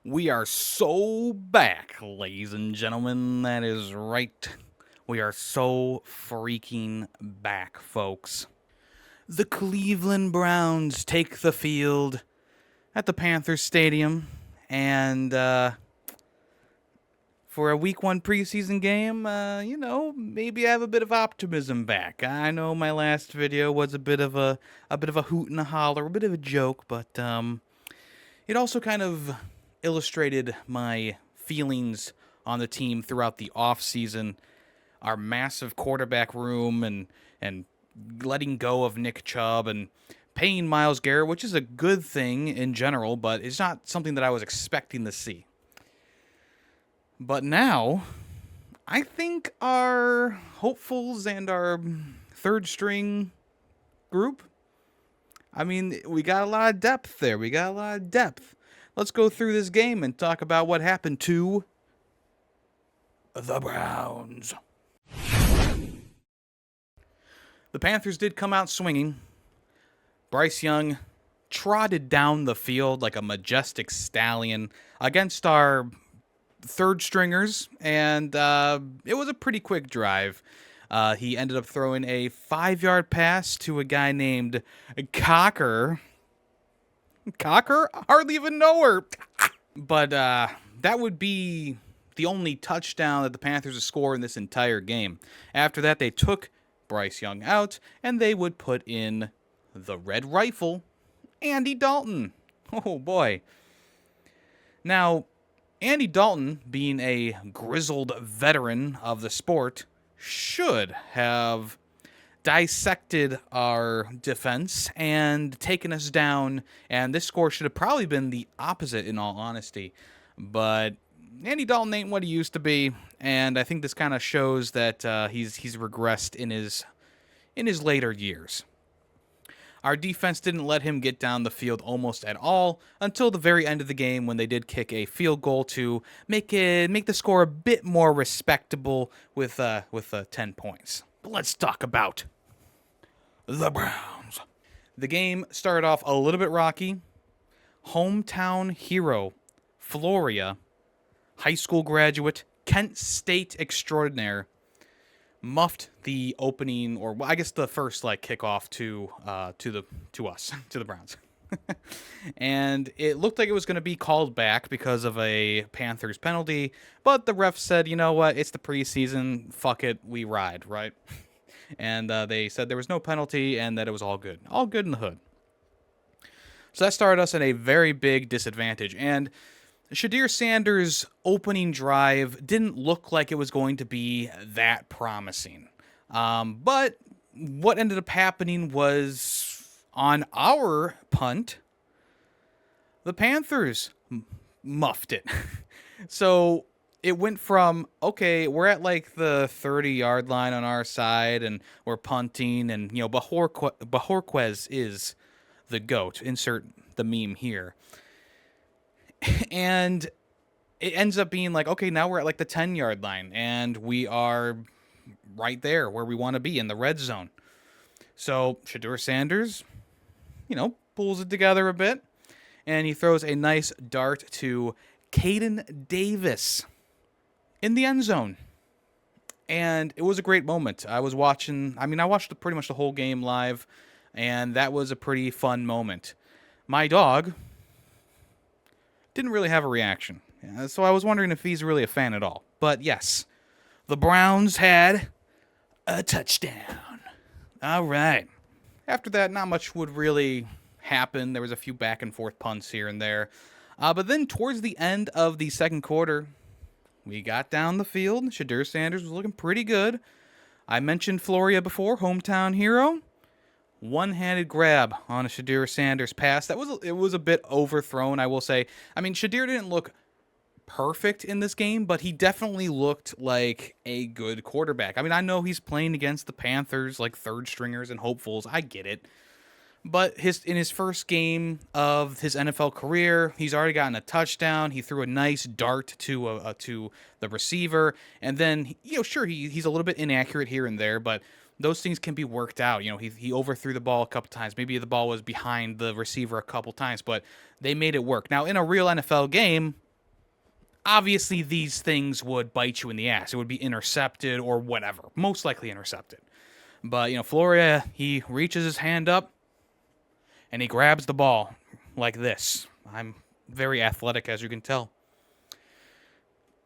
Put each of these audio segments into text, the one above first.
We are so back, ladies and gentlemen. That is right. We are so freaking back, folks. The Cleveland Browns take the field at the Panthers Stadium, and for a Week 1 preseason game, maybe I have a bit of optimism back. I know my last video was a bit of a hoot and a holler, a bit of a joke, but it also kind of illustrated my feelings on the team throughout the offseason, our massive quarterback room and letting go of Nick Chubb and paying Myles Garrett, which is a good thing in general, but it's not something that I was expecting to see. But now, I think our hopefuls and our third string group, we got a lot of depth there. Let's go through this game and talk about what happened to the Browns. The Panthers did come out swinging. Bryce Young trotted down the field like a majestic stallion against our third stringers, and it was a pretty quick drive. He ended up throwing a 5-yard pass to a guy named Cocker. Cocker? Hardly even know her. But that would be the only touchdown that the Panthers would score in this entire game. After that, they took Bryce Young out, and they would put in the Red Rifle, Andy Dalton. Oh, boy. Now, Andy Dalton, being a grizzled veteran of the sport, should have dissected our defense and taken us down, and this score should have probably been the opposite in all honesty. But Andy Dalton ain't what he used to be, and I think this kind of shows that he's regressed in his later years. Our defense didn't let him get down the field almost at all until the very end of the game when they did kick a field goal to make the score a bit more respectable with 10 points. But let's talk about the Browns. The game started off a little bit rocky. Hometown hero, Floria, high school graduate, Kent State extraordinaire, muffed the opening, or I guess the first kickoff to us, to the Browns. And it looked like it was going to be called back because of a Panthers penalty, but the ref said, you know what, it's the preseason, fuck it, we ride, right? And they said there was no penalty and that it was all good in the hood. So that started us at a very big disadvantage, and Shadir Sanders' opening drive didn't look like it was going to be that promising. But what ended up happening was, on our punt, the Panthers muffed it. So it went from, okay, we're at the 30-yard line on our side, and we're punting, and, Bajorquez is the GOAT. Insert the meme here. And it ends up being okay, now we're at the 10-yard line, and we are right there where we want to be in the red zone. So Shadur Sanders, pulls it together a bit, and he throws a nice dart to Caden Davis in the end zone. And it was a great moment. I watched pretty much the whole game live, and that was a pretty fun moment. My dog didn't really have a reaction, so I was wondering if he's really a fan at all. But yes, the Browns had a touchdown. All right. After that, not much would really happen. There was a few back and forth punts here and there. But then towards the end of the second quarter, we got down the field. Shadur Sanders was looking pretty good. I mentioned Floria before, hometown hero. One-handed grab on a Shadir Sanders pass. It was a bit overthrown, I will say. Shadir didn't look perfect in this game, but he definitely looked like a good quarterback. I know he's playing against the Panthers, third stringers and hopefuls. I get it. But in his first game of his NFL career, he's already gotten a touchdown. He threw a nice dart to the receiver, and then sure, he's a little bit inaccurate here and there, but those things can be worked out. He overthrew the ball a couple times. Maybe the ball was behind the receiver a couple times, but they made it work. Now, in a real NFL game, Obviously, these things would bite you in the ass. It would be intercepted or whatever, most likely intercepted. But, Floria, he reaches his hand up and he grabs the ball like this. I'm very athletic, as you can tell.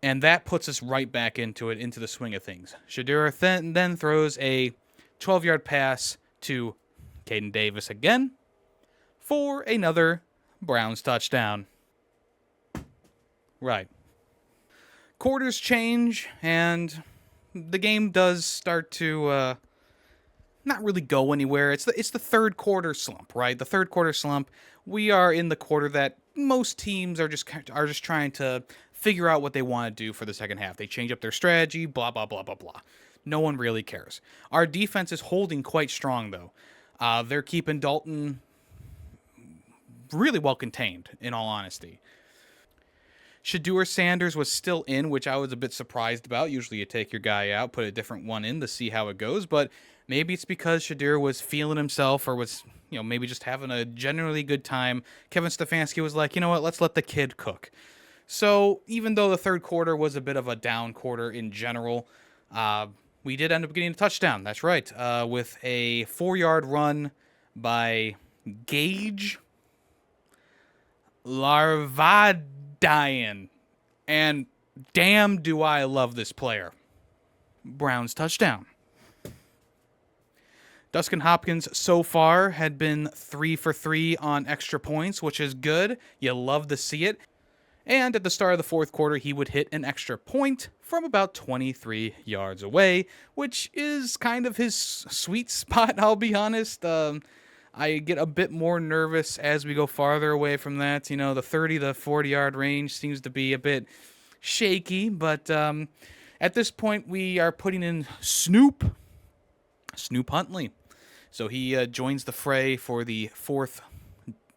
And that puts us right back into it, into the swing of things. Shedeur then throws a 12-yard pass to Caden Davis again for another Browns touchdown. Right. Quarters change, and the game does start to not really go anywhere. It's the third quarter slump, right? The third quarter slump. We are in the quarter that most teams are just trying to figure out what they want to do for the second half. They change up their strategy, blah blah blah blah blah. No one really cares. Our defense is holding quite strong though. They're keeping Dalton really well contained, in all honesty. Shedeur Sanders was still in, which I was a bit surprised about. Usually you take your guy out, put a different one in to see how it goes, but maybe it's because Shedeur was feeling himself or was, maybe just having a generally good time. Kevin Stefanski was like, you know what, let's let the kid cook. So even though the third quarter was a bit of a down quarter in general, we did end up getting a touchdown. That's right, with a 4-yard run by Gage Larvadian. And damn do I love this player. Browns touchdown. Dustin Hopkins so far had been 3 for 3 on extra points, which is good. You love to see it. And at the start of the fourth quarter, he would hit an extra point from about 23 yards away, which is kind of his sweet spot, I'll be honest. I get a bit more nervous as we go farther away from that. The 30 to 40-yard range seems to be a bit shaky, but at this point, we are putting in Snoop Huntley. So he joins the fray for the fourth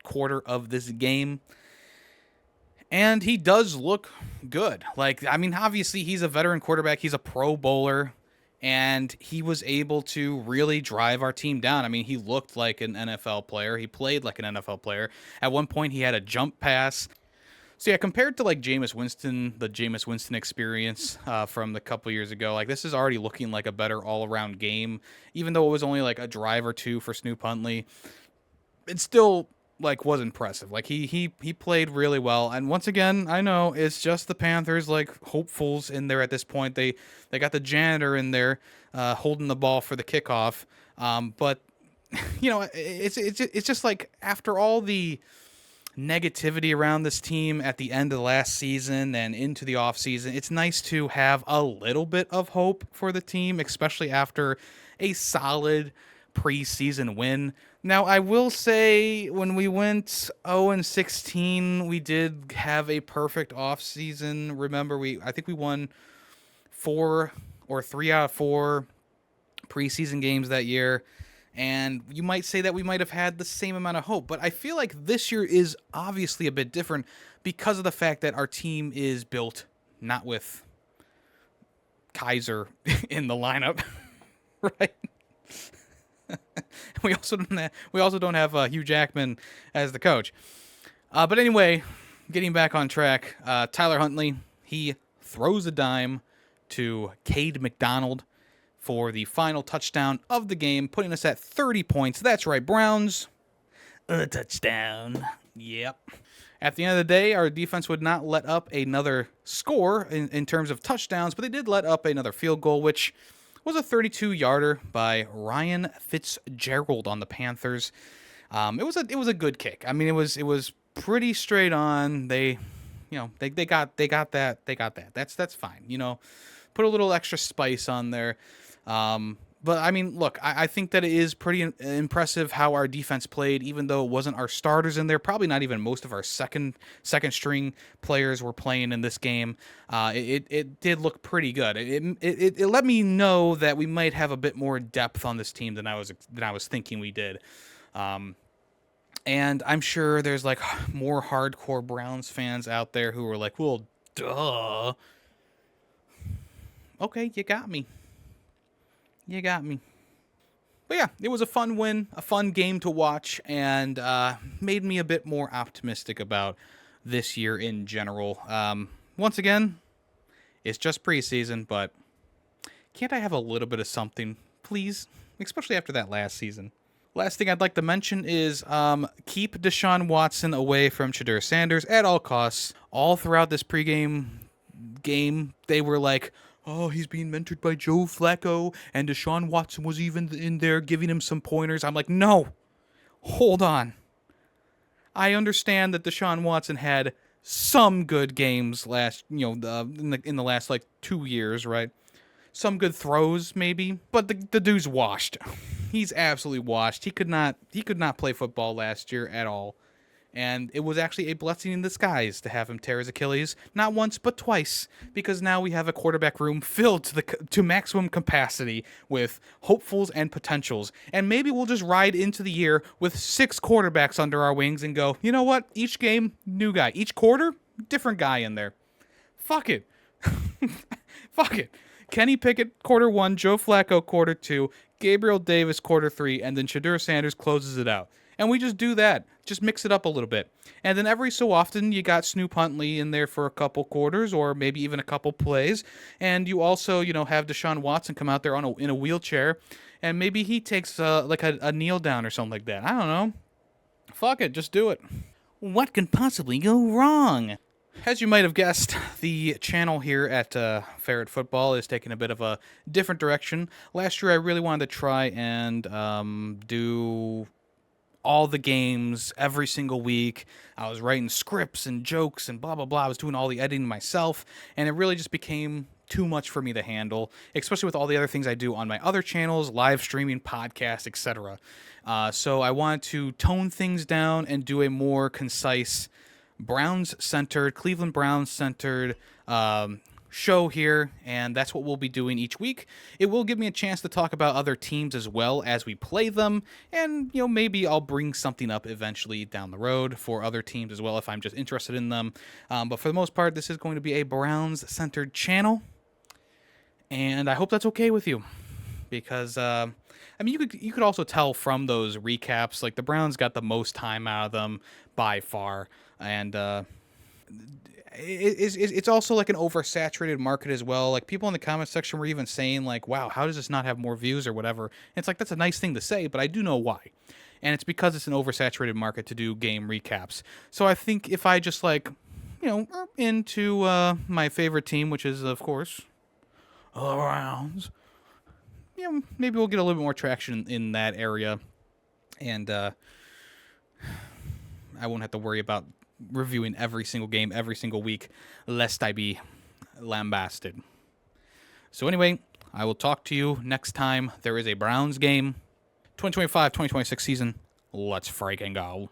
quarter of this game. And he does look good. Obviously, he's a veteran quarterback. He's a Pro Bowler. And he was able to really drive our team down. He looked like an NFL player. He played like an NFL player. At one point, he had a jump pass. So, yeah, compared to, Jameis Winston, the Jameis Winston experience from a couple years ago, this is already looking like a better all-around game. Even though it was only, a drive or two for Snoop Huntley, it still was impressive. He played really well. And once again, I know it's just the Panthers, hopefuls in there at this point. They got the janitor in there holding the ball for the kickoff. But it's just after all the negativity around this team at the end of the last season and into the offseason, it's nice to have a little bit of hope for the team, especially after a solid preseason win. Now, I will say when we went 0-16, we did have a perfect offseason. Remember, I think we won 4 or 3 out of 4 preseason games that year. And you might say that we might have had the same amount of hope. But I feel like this year is obviously a bit different because of the fact that our team is built not with Kaiser in the lineup, right? We also don't have Hugh Jackman as the coach. But anyway, getting back on track, Tyler Huntley, he throws a dime to Cade McDonald for the final touchdown of the game, putting us at 30 points. That's right, Browns. A touchdown. Yep. At the end of the day, our defense would not let up another score in terms of touchdowns, but they did let up another field goal, which was a 32-yarder by Ryan Fitzgerald on the Panthers. It was a good kick. It was pretty straight on. They got that. That's fine. Put a little extra spice on there. But look, I think that it is pretty impressive how our defense played, even though it wasn't our starters in there. Probably not even most of our second string players were playing in this game. It did look pretty good. It let me know that we might have a bit more depth on this team than I was thinking we did. And I'm sure there's more hardcore Browns fans out there who are like, well, duh. Okay, you got me. But yeah, it was a fun win, a fun game to watch, and made me a bit more optimistic about this year in general. once again, it's just preseason, but can't I have a little bit of something, please? Especially after that last season. Last thing I'd like to mention is keep Deshaun Watson away from Shedeur Sanders at all costs. All throughout this pregame game, they were like, oh, he's being mentored by Joe Flacco, and Deshaun Watson was even in there giving him some pointers. I'm like, no, hold on. I understand that Deshaun Watson had some good games last, in the last like 2 years, right? Some good throws, maybe, but the dude's washed. He's absolutely washed. He could not play football last year at all. And it was actually a blessing in disguise to have him tear his Achilles, not once but twice, because now we have a quarterback room filled to maximum capacity with hopefuls and potentials. And maybe we'll just ride into the year with 6 quarterbacks under our wings and go, you know what? Each game, new guy. Each quarter, different guy in there. Fuck it. Fuck it. Kenny Pickett, quarter 1, Joe Flacco, quarter 2, Gabriel Davis, quarter 3, and then Shedeur Sanders closes it out. And we just do that. Just mix it up a little bit. And then every so often, you got Snoop Huntley in there for a couple quarters or maybe even a couple plays. And you also, have Deshaun Watson come out there in a wheelchair. And maybe he takes like a kneel down or something like that. I don't know. Fuck it. Just do it. What can possibly go wrong? As you might have guessed, the channel here at Ferret Football is taking a bit of a different direction. Last year, I really wanted to try and do all the games every single week. I was writing scripts and jokes and blah, blah, blah. I was doing all the editing myself, and it really just became too much for me to handle, especially with all the other things I do on my other channels, live streaming, podcasts, etc. So I wanted to tone things down and do a more concise Browns-centered, Cleveland Browns-centered show here, and that's what we'll be doing each week. It will give me a chance to talk about other teams as well as we play them, and maybe I'll bring something up eventually down the road for other teams as well if I'm just interested in them. But for the most part, this is going to be a Browns-centered channel, and I hope that's okay with you, because you could also tell from those recaps, like the Browns got the most time out of them by far, and it's also like an oversaturated market as well. Like people in the comment section were even saying like, wow, how does this not have more views or whatever? And it's like, that's a nice thing to say, but I do know why. And it's because it's an oversaturated market to do game recaps. So I think if I just into my favorite team, which is of course the Browns, maybe we'll get a little bit more traction in that area. And I won't have to worry about reviewing every single game every single week, lest I be lambasted. So anyway, I will talk to you next time there is a Browns game. 2025-2026 season, let's freaking go.